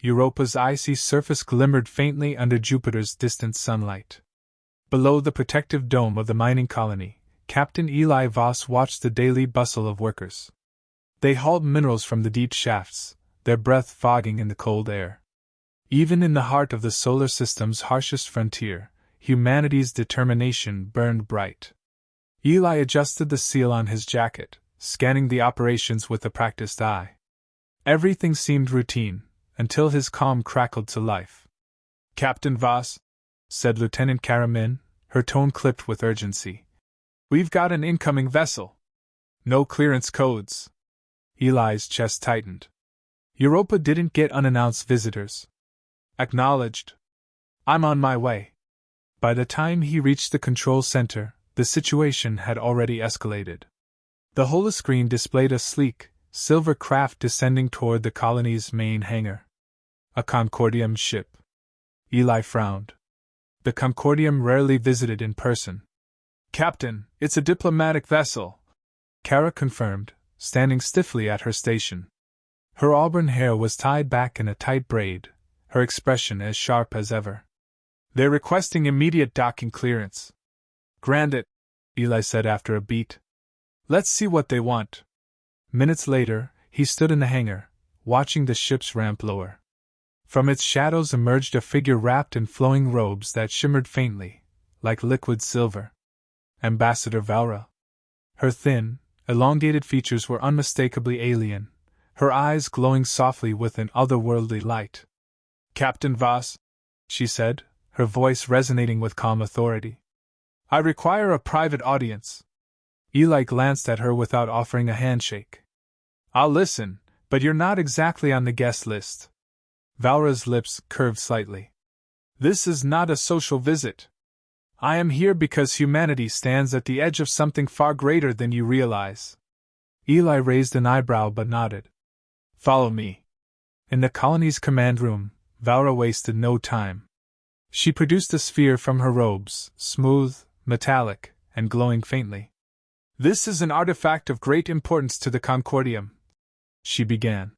Europa's icy surface glimmered faintly under Jupiter's distant sunlight. Below the protective dome of the mining colony, Captain Eli Voss watched the daily bustle of workers. They hauled minerals from the deep shafts, their breath fogging in the cold air. Even in the heart of the solar system's harshest frontier, humanity's determination burned bright. Eli adjusted the seal on his jacket, scanning the operations with a practiced eye. Everything seemed routine, until his calm crackled to life. "Captain Voss," said Lieutenant Karamin, her tone clipped with urgency. "We've got an incoming vessel. No clearance codes." Eli's chest tightened. Europa didn't get unannounced visitors. "Acknowledged. I'm on my way." By the time he reached the control center, the situation had already escalated. The holoscreen displayed a sleek, silver craft descending toward the colony's main hangar. A Concordium ship. Eli frowned. The Concordium rarely visited in person. "Captain, it's a diplomatic vessel," Kara confirmed, standing stiffly at her station. Her auburn hair was tied back in a tight braid, her expression as sharp as ever. "They're requesting immediate docking clearance." "Grant it," Eli said after a beat. "Let's see what they want." Minutes later, he stood in the hangar, watching the ship's ramp lower. From its shadows emerged a figure wrapped in flowing robes that shimmered faintly, like liquid silver. Ambassador Valra. Her thin, elongated features were unmistakably alien, her eyes glowing softly with an otherworldly light. "Captain Voss," she said, her voice resonating with calm authority. "I require a private audience." Eli glanced at her without offering a handshake. "I'll listen, but you're not exactly on the guest list." Valra's lips curved slightly. "This is not a social visit. I am here because humanity stands at the edge of something far greater than you realize." Eli raised an eyebrow but nodded. "Follow me." In the colony's command room, Valra wasted no time. She produced a sphere from her robes, smooth, metallic, and glowing faintly. "This is an artifact of great importance to the Concordium," she began.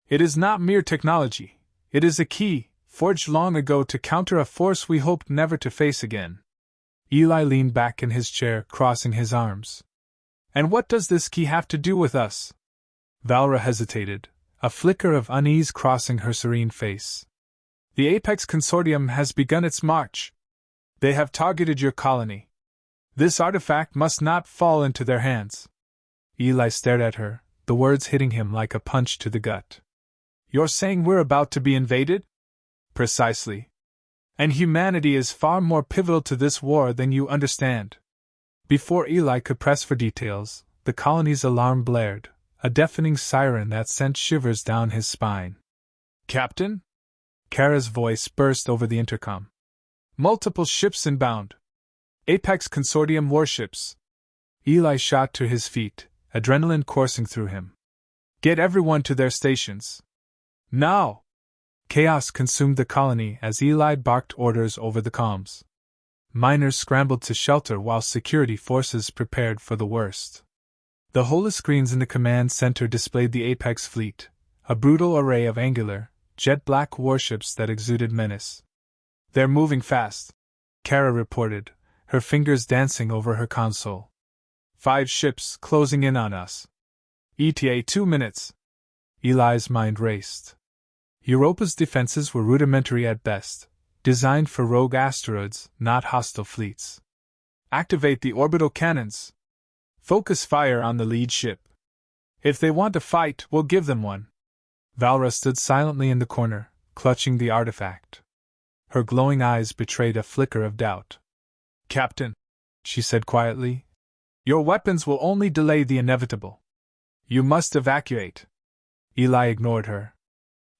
"It is not mere technology. It is a key, forged long ago to counter a force we hoped never to face again." Eli leaned back in his chair, crossing his arms. "And what does this key have to do with us?" Valra hesitated, a flicker of unease crossing her serene face. "The Apex Consortium has begun its march. They have targeted your colony. This artifact must not fall into their hands." Eli stared at her, the words hitting him like a punch to the gut. "You're saying we're about to be invaded?" "Precisely. And humanity is far more pivotal to this war than you understand." Before Eli could press for details, the colony's alarm blared, a deafening siren that sent shivers down his spine. "Captain?" Kara's voice burst over the intercom. "Multiple ships inbound. Apex Consortium warships." Eli shot to his feet, adrenaline coursing through him. "Get everyone to their stations. Now!" Chaos consumed the colony as Eli barked orders over the comms. Miners scrambled to shelter while security forces prepared for the worst. The holoscreens in the command center displayed the Apex fleet, a brutal array of angular, jet-black warships that exuded menace. "They're moving fast," Kara reported, her fingers dancing over her console. 5 ships closing in on us. ETA 2 minutes. Eli's mind raced. Europa's defenses were rudimentary at best, designed for rogue asteroids, not hostile fleets. "Activate the orbital cannons. Focus fire on the lead ship. If they want a fight, we'll give them one." Valra stood silently in the corner, clutching the artifact. Her glowing eyes betrayed a flicker of doubt. "Captain," she said quietly, "your weapons will only delay the inevitable. You must evacuate." Eli ignored her.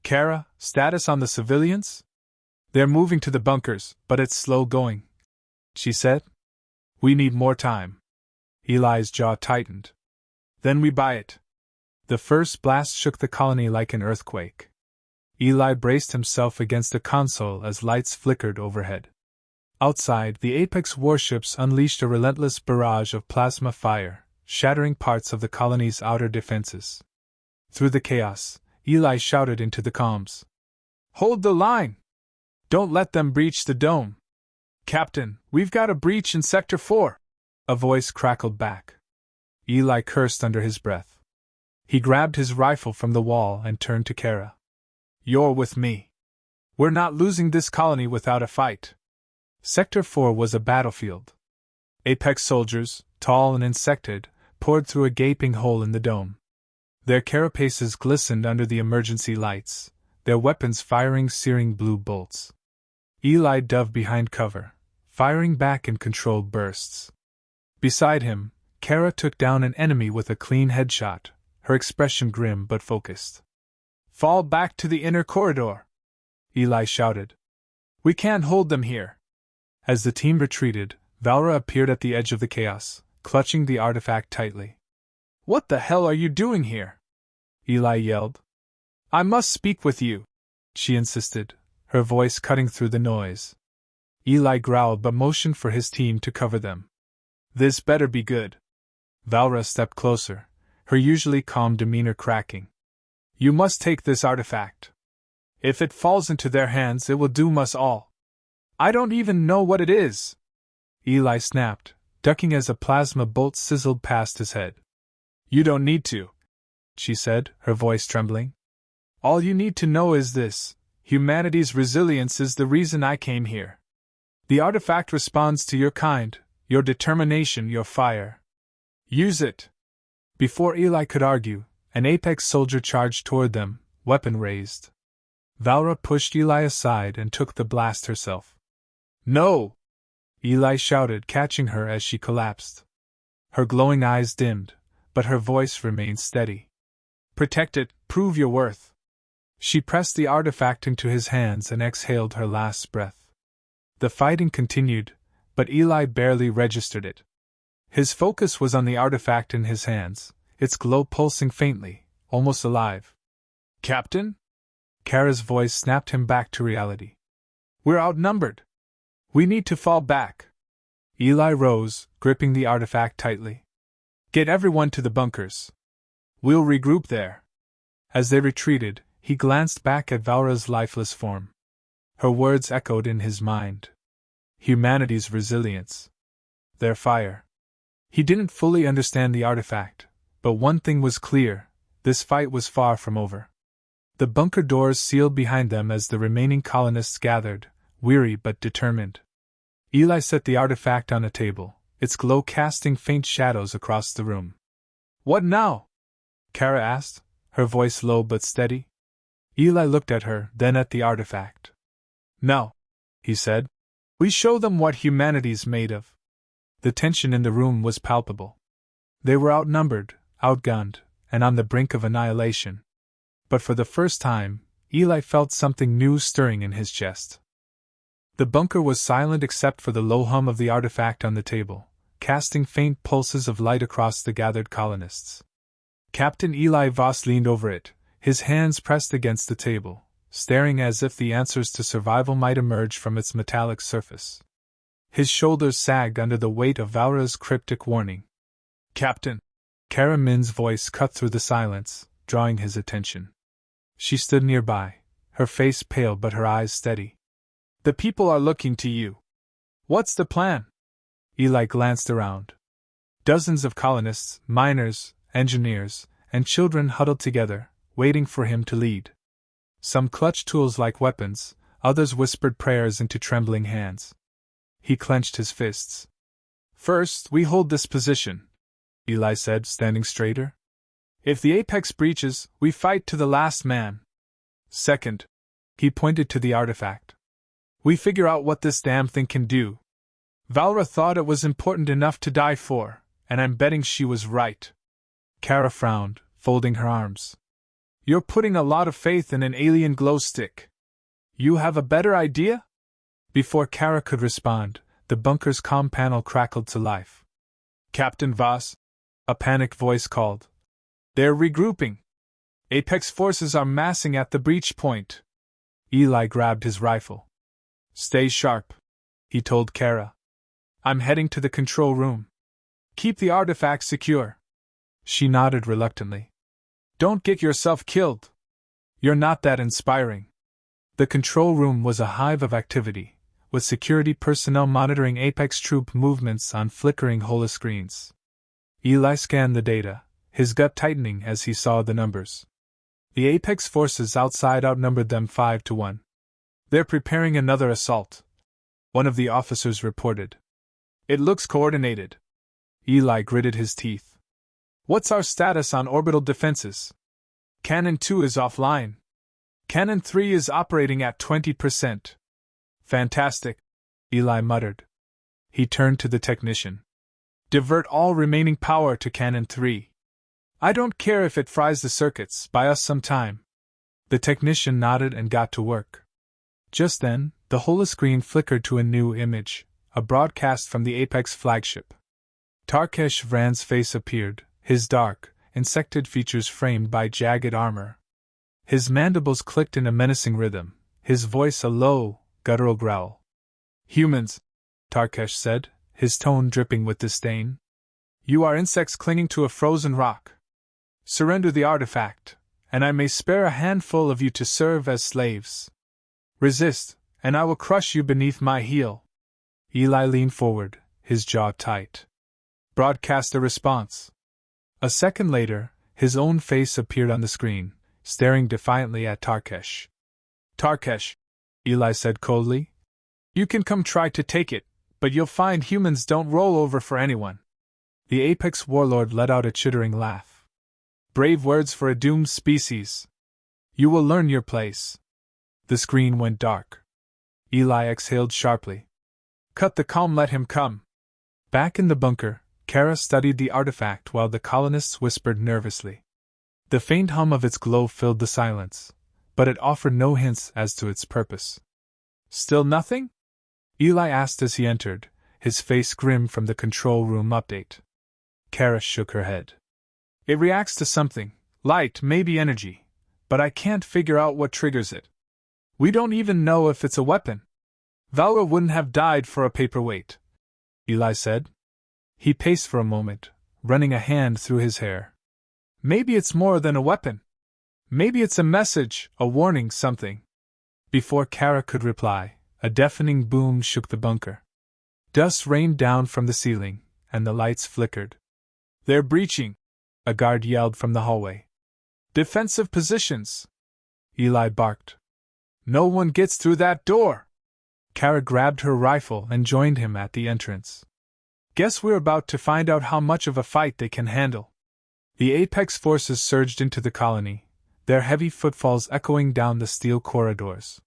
"Kara, status on the civilians?" "They're moving to the bunkers, but it's slow going," she said. "We need more time." Eli's jaw tightened. "Then we buy it." The first blast shook the colony like an earthquake. Eli braced himself against a console as lights flickered overhead. Outside, the Apex warships unleashed a relentless barrage of plasma fire, shattering parts of the colony's outer defenses. Through the chaos, Eli shouted into the comms. Hold the line! Don't let them breach the dome! Captain, we've got a breach in Sector 4! A voice crackled back. Eli cursed under his breath. He grabbed his rifle from the wall and turned to Kara. You're with me. We're not losing this colony without a fight. Sector 4 was a battlefield. Apex soldiers, tall and insected, poured through a gaping hole in the dome. Their carapaces glistened under the emergency lights, their weapons firing searing blue bolts. Eli dove behind cover, firing back in controlled bursts. Beside him, Kara took down an enemy with a clean headshot, her expression grim but focused. Fall back to the inner corridor! Eli shouted. We can't hold them here. As the team retreated, Valra appeared at the edge of the chaos, clutching the artifact tightly. What the hell are you doing here? Eli yelled. I must speak with you, she insisted, her voice cutting through the noise. Eli growled but motioned for his team to cover them. This better be good. Valra stepped closer, her usually calm demeanor cracking. You must take this artifact. If it falls into their hands, it will doom us all. I don't even know what it is. Eli snapped, ducking as a plasma bolt sizzled past his head. You don't need to, she said, her voice trembling. All you need to know is this: humanity's resilience is the reason I came here. The artifact responds to your kind, your determination, your fire. Use it. Before Eli could argue, an Apex soldier charged toward them, weapon raised. Valra pushed Eli aside and took the blast herself. No! Eli shouted, catching her as she collapsed. Her glowing eyes dimmed, but her voice remained steady. Protect it, prove your worth. She pressed the artifact into his hands and exhaled her last breath. The fighting continued, but Eli barely registered it. His focus was on the artifact in his hands, its glow pulsing faintly, almost alive. Captain? Kara's voice snapped him back to reality. We're outnumbered. We need to fall back. Eli rose, gripping the artifact tightly. Get everyone to the bunkers. We'll regroup there. As they retreated, he glanced back at Valra's lifeless form. Her words echoed in his mind. Humanity's resilience. Their fire. He didn't fully understand the artifact, but one thing was clear: this fight was far from over. The bunker doors sealed behind them as the remaining colonists gathered, weary but determined. Eli set the artifact on a table, its glow casting faint shadows across the room. What now? Kara asked, her voice low but steady. Eli looked at her, then at the artifact. Now, he said, we show them what humanity's made of. The tension in the room was palpable. They were outnumbered, outgunned, and on the brink of annihilation. But for the first time, Eli felt something new stirring in his chest. The bunker was silent except for the low hum of the artifact on the table, casting faint pulses of light across the gathered colonists. Captain Eli Voss leaned over it, his hands pressed against the table, staring as if the answers to survival might emerge from its metallic surface. His shoulders sagged under the weight of Valra's cryptic warning. Captain! Kara Min's voice cut through the silence, drawing his attention. She stood nearby, her face pale but her eyes steady. The people are looking to you. What's the plan? Eli glanced around. Dozens of colonists, miners, engineers, and children huddled together, waiting for him to lead. Some clutched tools like weapons, others whispered prayers into trembling hands. He clenched his fists. First, we hold this position, Eli said, standing straighter. If the apex breaches, we fight to the last man. Second, he pointed to the artifact. We figure out what this damn thing can do. Valra thought it was important enough to die for, and I'm betting she was right. Kara frowned, folding her arms. You're putting a lot of faith in an alien glow stick. You have a better idea? Before Kara could respond, the bunker's comm panel crackled to life. Captain Voss, a panicked voice called. They're regrouping. Apex forces are massing at the breach point. Eli grabbed his rifle. Stay sharp, he told Kara. I'm heading to the control room. Keep the artifact secure. She nodded reluctantly. Don't get yourself killed. You're not that inspiring. The control room was a hive of activity, with security personnel monitoring Apex troop movements on flickering holoscreens. Eli scanned the data, his gut tightening as he saw the numbers. The Apex forces outside outnumbered them 5-1. "They're preparing another assault," one of the officers reported. "It looks coordinated." Eli gritted his teeth. "What's our status on orbital defenses?" "Cannon 2 is offline. Cannon 3 is operating at 20%. "Fantastic," Eli muttered. He turned to the technician. "Divert all remaining power to Cannon 3. I don't care if it fries the circuits, buy us some time." The technician nodded and got to work. Just then, the holoscreen flickered to a new image, a broadcast from the Apex flagship. Tarkesh Vran's face appeared, his dark, insected features framed by jagged armor. His mandibles clicked in a menacing rhythm, his voice a low, guttural growl. "Humans," Tarkesh said, his tone dripping with disdain. "You are insects clinging to a frozen rock. Surrender the artifact, and I may spare a handful of you to serve as slaves. Resist, and I will crush you beneath my heel." Eli leaned forward, his jaw tight. "Broadcast a response." A second later, his own face appeared on the screen, staring defiantly at Tarkesh. "Tarkesh," Eli said coldly, "you can come try to take it, but you'll find humans don't roll over for anyone." The Apex warlord let out a chittering laugh. "Brave words for a doomed species. You will learn your place." The screen went dark. Eli exhaled sharply. "Cut the comm, let him come." Back in the bunker, Kara studied the artifact while the colonists whispered nervously. The faint hum of its glow filled the silence, but it offered no hints as to its purpose. "Still nothing?" Eli asked as he entered, his face grim from the control room update. Kara shook her head. "It reacts to something, light, maybe energy, but I can't figure out what triggers it. We don't even know if it's a weapon. Valra wouldn't have died for a paperweight," Eli said. He paced for a moment, running a hand through his hair. "Maybe it's more than a weapon. Maybe it's a message, a warning, something." Before Kara could reply, a deafening boom shook the bunker. Dust rained down from the ceiling, and the lights flickered. "They're breaching," a guard yelled from the hallway. "Defensive positions," Eli barked. "No one gets through that door." Kara grabbed her rifle and joined him at the entrance. "Guess we're about to find out how much of a fight they can handle." The Apex forces surged into the colony, their heavy footfalls echoing down the steel corridors.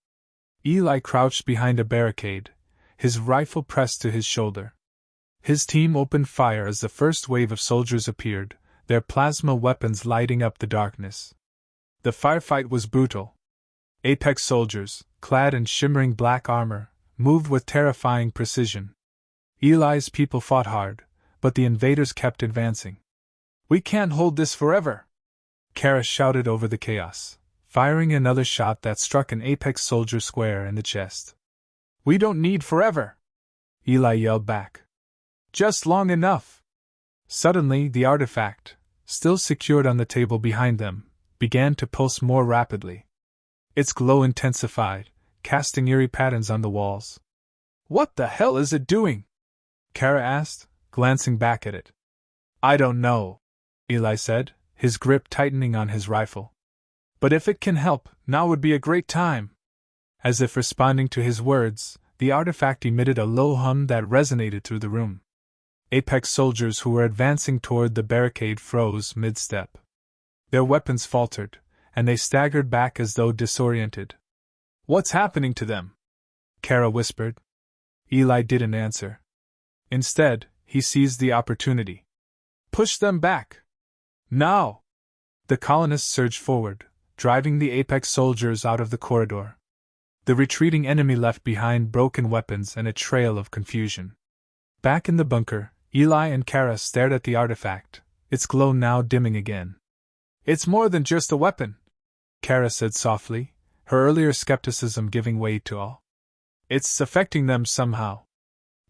Eli crouched behind a barricade, his rifle pressed to his shoulder. His team opened fire as the first wave of soldiers appeared, their plasma weapons lighting up the darkness. The firefight was brutal. Apex soldiers, clad in shimmering black armor, moved with terrifying precision. Eli's people fought hard, but the invaders kept advancing. "We can't hold this forever," Kara shouted over the chaos, firing another shot that struck an Apex soldier square in the chest. "We don't need forever," Eli yelled back. "Just long enough." Suddenly, the artifact, still secured on the table behind them, began to pulse more rapidly. Its glow intensified, casting eerie patterns on the walls. "What the hell is it doing?" Kara asked, glancing back at it. "I don't know," Eli said, his grip tightening on his rifle. "But if it can help, now would be a great time." As if responding to his words, the artifact emitted a low hum that resonated through the room. Apex soldiers who were advancing toward the barricade froze mid-step. Their weapons faltered, and they staggered back as though disoriented. "What's happening to them?" Kara whispered. Eli didn't answer. Instead, he seized the opportunity. "Push them back! Now!" The colonists surged forward, driving the Apex soldiers out of the corridor. The retreating enemy left behind broken weapons and a trail of confusion. Back in the bunker, Eli and Kara stared at the artifact, its glow now dimming again. "It's more than just a weapon," Kara said softly, her earlier skepticism giving way to awe. "It's affecting them somehow."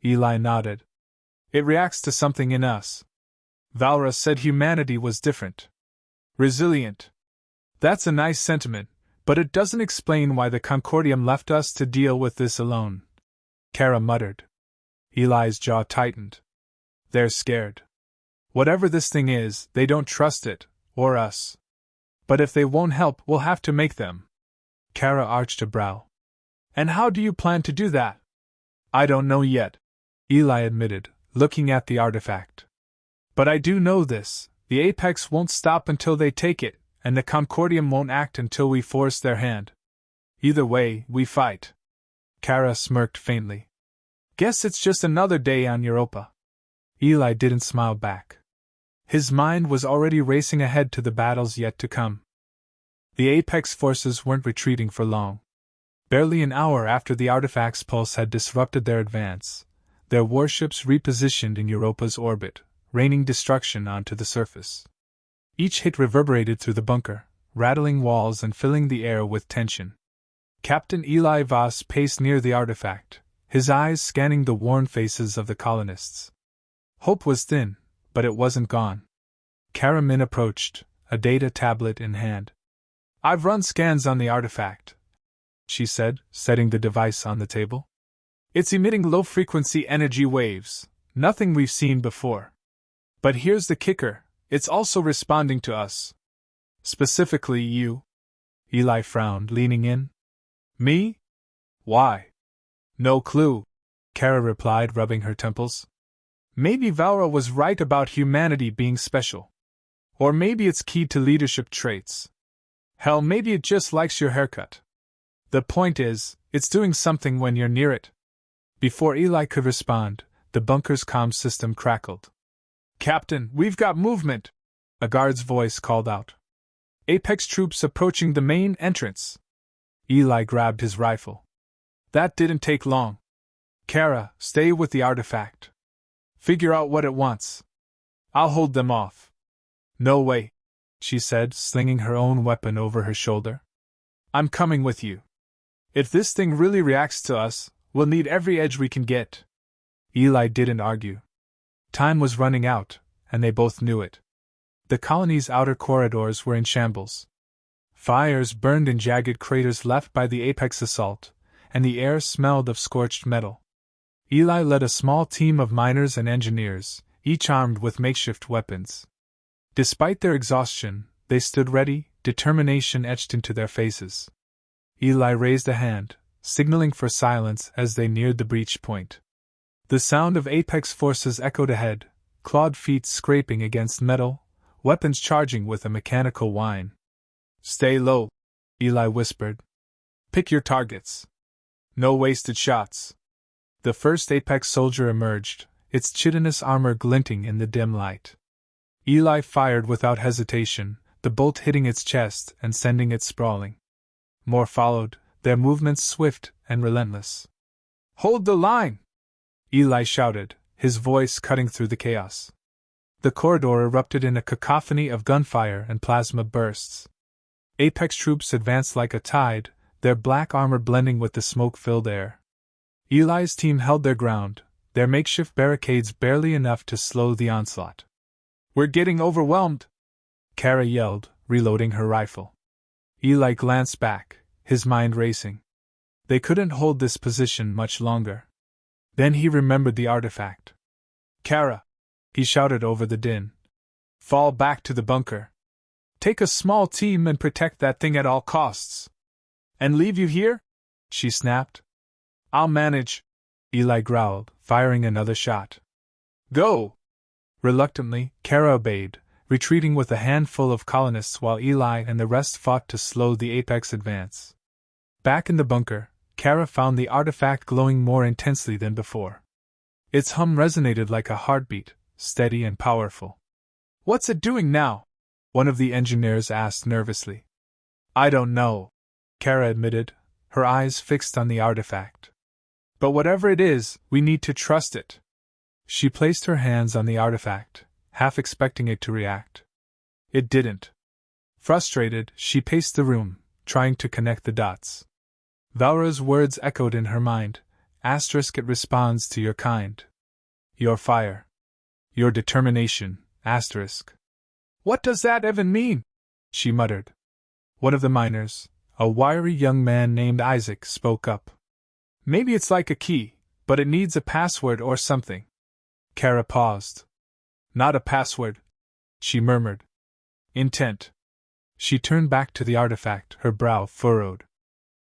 Eli nodded. "It reacts to something in us. Valra said humanity was different. Resilient. That's a nice sentiment, But it doesn't explain why the Concordium left us to deal with this alone, Kara muttered. Eli's jaw tightened. They're scared. Whatever this thing is, they don't trust it, or us. But if they won't help, we'll have to make them. Kara arched a brow. And how do you plan to do that? I don't know yet, Eli admitted, looking at the artifact. But I do know this, the Apex won't stop until they take it, and the Concordium won't act until we force their hand. Either way, we fight. Kara smirked faintly. Guess it's just another day on Europa. Eli didn't smile back. His mind was already racing ahead to the battles yet to come. The Apex forces weren't retreating for long. Barely an hour after the artifact's pulse had disrupted their advance, their warships repositioned in Europa's orbit, raining destruction onto the surface. Each hit reverberated through the bunker, rattling walls and filling the air with tension. Captain Eli Voss paced near the artifact, his eyes scanning the worn faces of the colonists. Hope was thin, but it wasn't gone. Karamin approached, a data tablet in hand. I've run scans on the artifact, she said, setting the device on the table. It's emitting low-frequency energy waves, nothing we've seen before. But here's the kicker, it's also responding to us. Specifically you. Eli frowned, leaning in. Me? Why? No clue, Kara replied, rubbing her temples. Maybe Valra was right about humanity being special. Or maybe it's keyed to leadership traits. Hell, maybe it just likes your haircut. The point is, it's doing something when you're near it. Before Eli could respond, the bunker's comm system crackled. Captain, we've got movement, a guard's voice called out. Apex troops approaching the main entrance. Eli grabbed his rifle. That didn't take long. Kara, stay with the artifact. Figure out what it wants. I'll hold them off. No way, she said, slinging her own weapon over her shoulder. I'm coming with you. If this thing really reacts to us, we'll need every edge we can get. Eli didn't argue. Time was running out, and they both knew it. The colony's outer corridors were in shambles. Fires burned in jagged craters left by the Apex assault, and the air smelled of scorched metal. Eli led a small team of miners and engineers, each armed with makeshift weapons. Despite their exhaustion, they stood ready, determination etched into their faces. Eli raised a hand, signaling for silence as they neared the breach point. The sound of Apex forces echoed ahead, clawed feet scraping against metal, weapons charging with a mechanical whine. Stay low, Eli whispered. Pick your targets. No wasted shots. The first Apex soldier emerged, its chitinous armor glinting in the dim light. Eli fired without hesitation, the bolt hitting its chest and sending it sprawling. More followed, their movements swift and relentless. Hold the line! Eli shouted, his voice cutting through the chaos. The corridor erupted in a cacophony of gunfire and plasma bursts. Apex troops advanced like a tide, their black armor blending with the smoke-filled air. Eli's team held their ground, their makeshift barricades barely enough to slow the onslaught. We're getting overwhelmed! Kara yelled, reloading her rifle. Eli glanced back, his mind racing. They couldn't hold this position much longer. Then he remembered the artifact. Kara! He shouted over the din. Fall back to the bunker. Take a small team and protect that thing at all costs. And leave you here? She snapped. I'll manage, Eli growled, firing another shot. Go! Reluctantly, Kara obeyed, retreating with a handful of colonists while Eli and the rest fought to slow the Apex advance. Back in the bunker, Kara found the artifact glowing more intensely than before. Its hum resonated like a heartbeat, steady and powerful. What's it doing now? One of the engineers asked nervously. I don't know, Kara admitted, her eyes fixed on the artifact. But whatever it is, we need to trust it. She placed her hands on the artifact, half expecting it to react. It didn't. Frustrated, she paced the room, trying to connect the dots. Valra's words echoed in her mind. Asterisk, it responds to your kind. Your fire. Your determination. Asterisk. What does that even mean? She muttered. One of the miners, A wiry young man named Isaac spoke up. Maybe it's like a key, but it needs a password or something. Kara paused. Not a password, she murmured. Intent. She turned back to the artifact, her brow furrowed.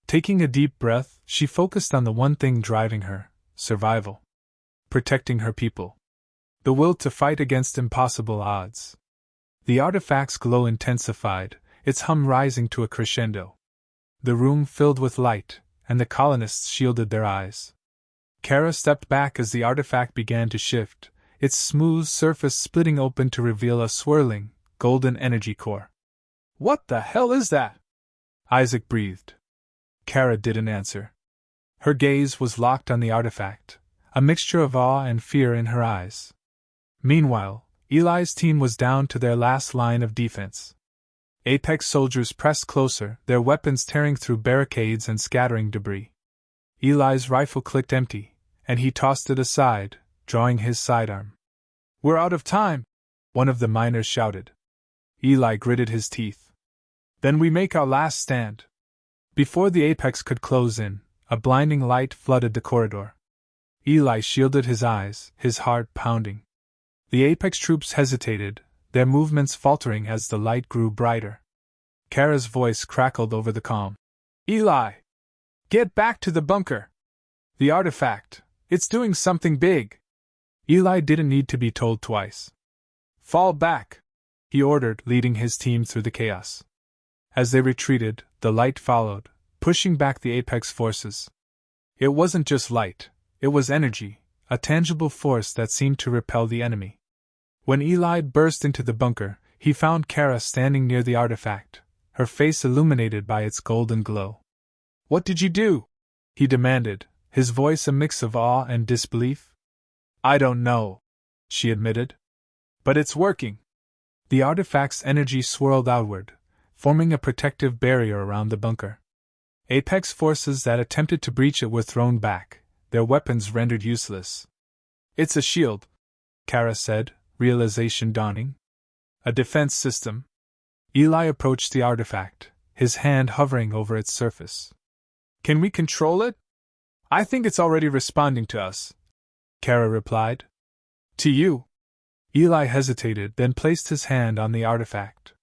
Taking a deep breath, she focused on the one thing driving her: survival. Protecting her people. The will to fight against impossible odds. The artifact's glow intensified, its hum rising to a crescendo. The room filled with light, and the colonists shielded their eyes. Kara stepped back as the artifact began to shift, its smooth surface splitting open to reveal a swirling, golden energy core. What the hell is that? Isaac breathed. Kara didn't answer. Her gaze was locked on the artifact, a mixture of awe and fear in her eyes. Meanwhile, Eli's team was down to their last line of defense. Apex soldiers pressed closer, their weapons tearing through barricades and scattering debris. Eli's rifle clicked empty, and he tossed it aside, drawing his sidearm. We're out of time, one of the miners shouted. Eli gritted his teeth. Then we make our last stand. Before the Apex could close in, a blinding light flooded the corridor. Eli shielded his eyes, his heart pounding. The Apex troops hesitated, their movements faltering as the light grew brighter. Kara's voice crackled over the calm. Eli! Get back to the bunker! The artifact, it's doing something big! Eli didn't need to be told twice. Fall back! He ordered, leading his team through the chaos. As they retreated, the light followed, pushing back the Apex forces. It wasn't just light, it was energy, a tangible force that seemed to repel the enemy. When Eli burst into the bunker, he found Kara standing near the artifact, her face illuminated by its golden glow. What did you do? He demanded, his voice a mix of awe and disbelief. I don't know, she admitted. But it's working. The artifact's energy swirled outward, forming a protective barrier around the bunker. Apex forces that attempted to breach it were thrown back, their weapons rendered useless. It's a shield, Kara said, realization dawning. A defense system. Eli approached the artifact, his hand hovering over its surface. Can we control it? I think it's already responding to us, Kara replied. To you? Eli hesitated, then placed his hand on the artifact.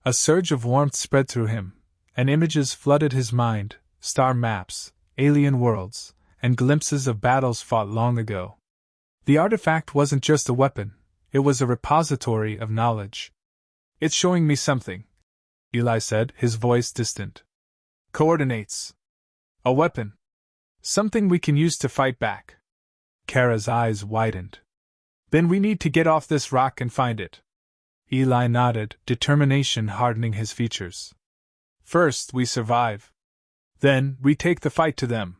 A surge of warmth spread through him, and images flooded his mind, star maps, alien worlds, and glimpses of battles fought long ago. The artifact wasn't just a weapon, it was a repository of knowledge. It's showing me something, Eli said, his voice distant. Coordinates. A weapon. Something we can use to fight back. Kara's eyes widened. Then we need to get off this rock and find it. Eli nodded, determination hardening his features. First, we survive. Then, we take the fight to them.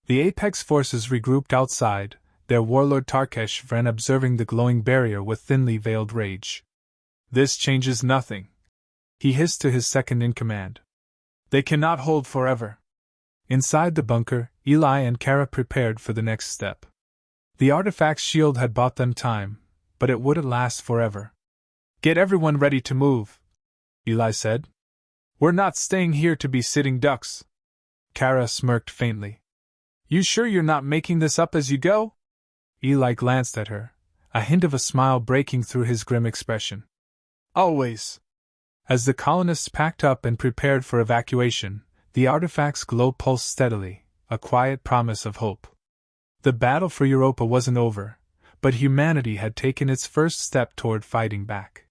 The Apex forces regrouped outside, their warlord Tarkesh Vren observing the glowing barrier with thinly veiled rage. This changes nothing, he hissed to his second-in-command. They cannot hold forever. Inside the bunker, Eli and Kara prepared for the next step. The artifact's shield had bought them time, but it wouldn't last forever. Get everyone ready to move, Eli said. We're not staying here to be sitting ducks. Kara smirked faintly. You sure you're not making this up as you go? Eli glanced at her, a hint of a smile breaking through his grim expression. Always. As the colonists packed up and prepared for evacuation, the artifact's glow pulsed steadily, a quiet promise of hope. The battle for Europa wasn't over, but humanity had taken its first step toward fighting back.